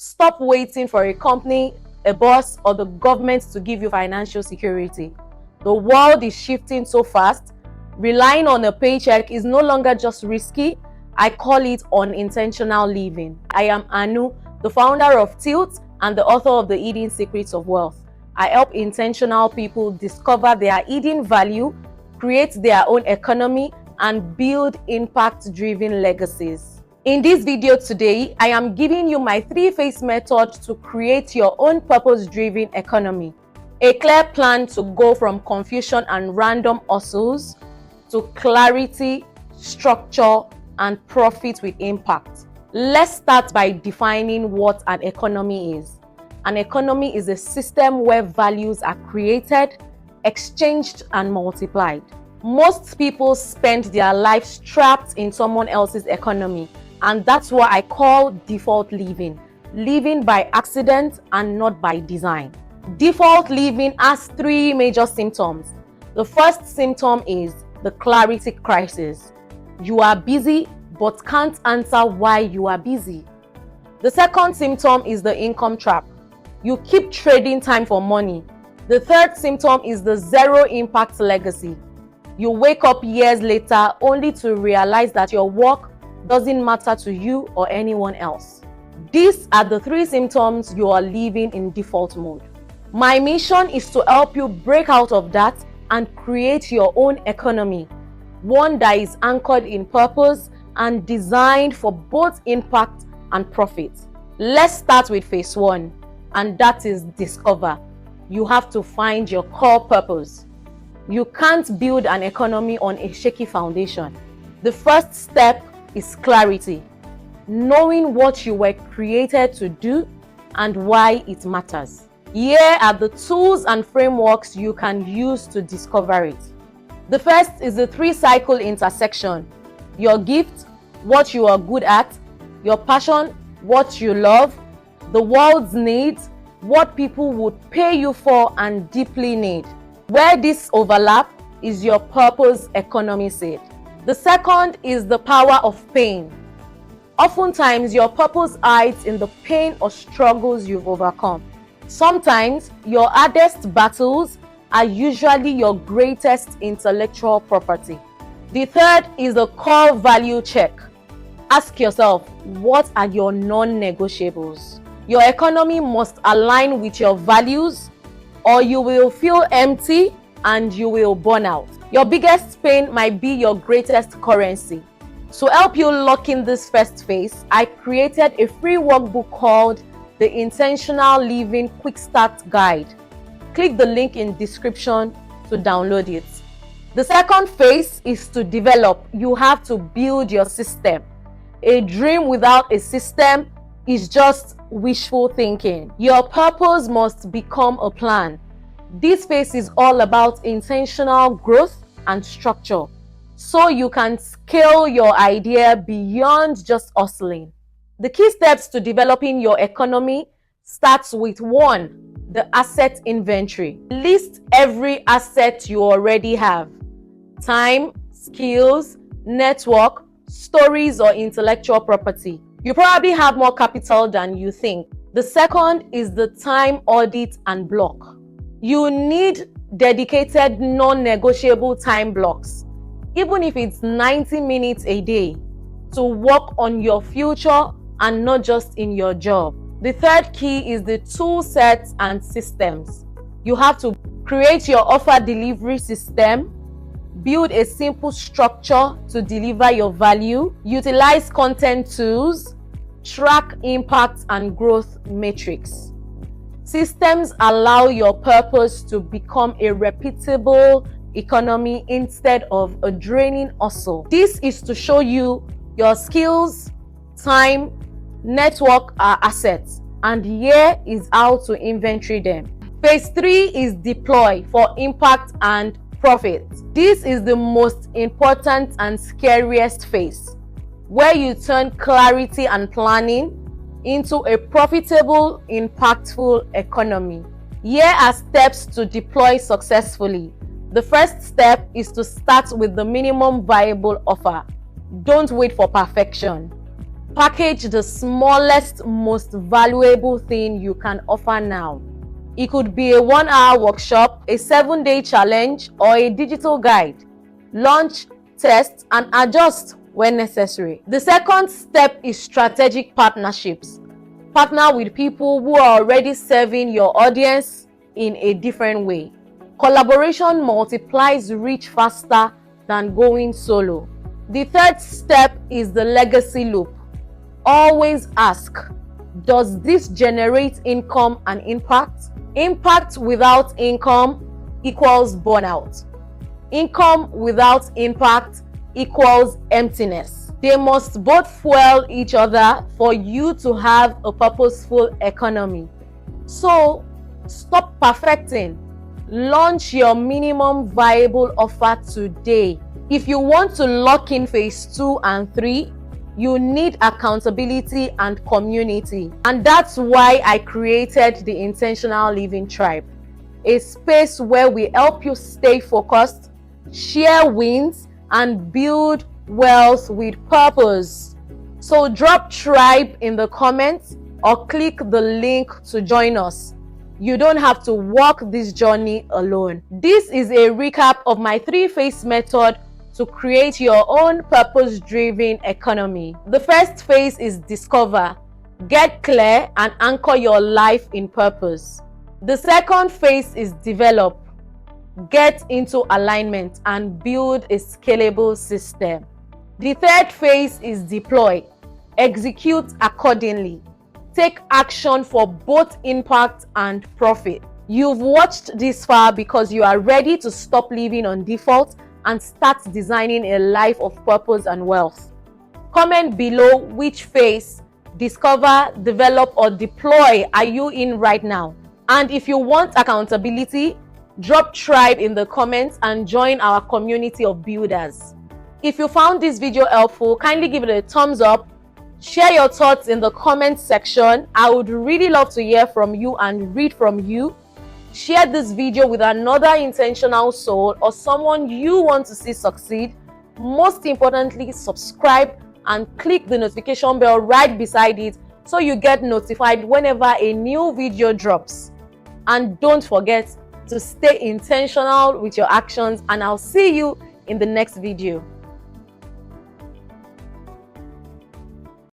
Stop waiting for a company, a boss, or the government to give you financial security. The world is shifting so fast. Relying on a paycheck is no longer just risky. I call it unintentional living. I am Anu, the founder of Tilt and the author of The Hidden Secrets of Wealth. I help intentional people discover their hidden value, create their own economy, and build impact-driven legacies. In this video today, I am giving you my 3-phase method to create your own purpose-driven economy. A clear plan to go from confusion and random hustles to clarity, structure, and profit with impact. Let's start by defining what an economy is. An economy is a system where values are created, exchanged, and multiplied. Most people spend their lives trapped in someone else's economy, and that's what I call default living. Living by accident and not by design. Default living has 3 major symptoms. The first symptom is the clarity crisis. You are busy but can't answer why you are busy. The second symptom is the income trap. You keep trading time for money. The third symptom is the zero impact legacy. You wake up years later only to realize that your work doesn't matter to you or anyone else. These are the 3 symptoms you are living in default mode. My mission is to help you break out of that and create your own economy, one that is anchored in purpose and designed for both impact and profit. Let's start with phase 1, and that is discover. You have to find your core purpose. You can't build an economy on a shaky foundation. The first step is clarity, knowing what you were created to do and why it matters. Here are the tools and frameworks you can use to discover it. The first is the 3-cycle intersection. Your gift, what you are good at; your passion, what you love; the world's needs, what people would pay you for and deeply need. Where this overlap is your purpose economy seed. The second is the power of pain. Oftentimes, your purpose hides in the pain or struggles you've overcome. Sometimes, your hardest battles are usually your greatest intellectual property. The third is the core value check. Ask yourself, what are your non-negotiables? Your economy must align with your values, or you will feel empty and you will burn out. Your biggest pain might be your greatest currency. To help you lock in this first phase, I created a free workbook called The Intentional Living Quick Start Guide. Click the link in description to download it. The second phase is to develop. You have to build your system. A dream without a system is just wishful thinking. Your purpose must become a plan. This phase is all about intentional growth and structure, so you can scale your idea beyond just hustling. The key steps to developing your economy starts with 1, the asset inventory. List every asset you already have: time, skills, network, stories, or intellectual property. You probably have more capital than you think. The second is the time audit and block. You need dedicated non-negotiable time blocks, even if it's 90 minutes a day, to work on your future and not just in your job. The third key is the tool sets and systems. You have to create your offer delivery system, build a simple structure to deliver your value, utilize content tools, track impact and growth metrics. Systems allow your purpose to become a repeatable economy instead of a draining hustle. This is to show you your skills, time, network are assets, and here is how to inventory them. Phase 3 is deploy for impact and profit. This is the most important and scariest phase, where you turn clarity and planning into a profitable, impactful economy. Here are steps to deploy successfully. The first step is to start with the minimum viable offer. Don't wait for perfection. Package the smallest, most valuable thing you can offer now. It could be a 1-hour workshop, a 7-day challenge, or a digital guide. Launch, test, and adjust when necessary. The second step is strategic partnerships. Partner with people who are already serving your audience in a different way. Collaboration multiplies reach faster than going solo. The third step is the legacy loop. Always ask, does this generate income and impact? Impact without income equals burnout. Income without impact equals emptiness. They must both fuel each other for you to have a purposeful economy. So, stop perfecting. Launch your minimum viable offer today. If you want to lock in phase 2 and 3, you need accountability and community. And that's why I created the Intentional Living Tribe, a space where we help you stay focused, share wins, and build wealth with purpose. So drop tribe in the comments or click the link to join us. You don't have to walk this journey alone. This is a recap of my 3-phase method to create your own purpose-driven economy. The first phase is discover, get clear, and anchor your life in purpose. The second phase is develop, get into alignment, and build a scalable system. The third phase is deploy, execute accordingly, take action for both impact and profit. You've watched this far because you are ready to stop living on default and start designing a life of purpose and wealth. Comment below which phase, discover, develop, or deploy are you in right now. And if you want accountability, drop tribe in the comments and join our community of builders. If you found this video helpful, kindly give it a thumbs up. Share your thoughts in the comments section. I would really love to hear from you and read from you. Share this video with another intentional soul or someone you want to see succeed. Most importantly, subscribe and click the notification bell right beside it so you get notified whenever a new video drops. And don't forget to stay intentional with your actions, and I'll see you in the next video.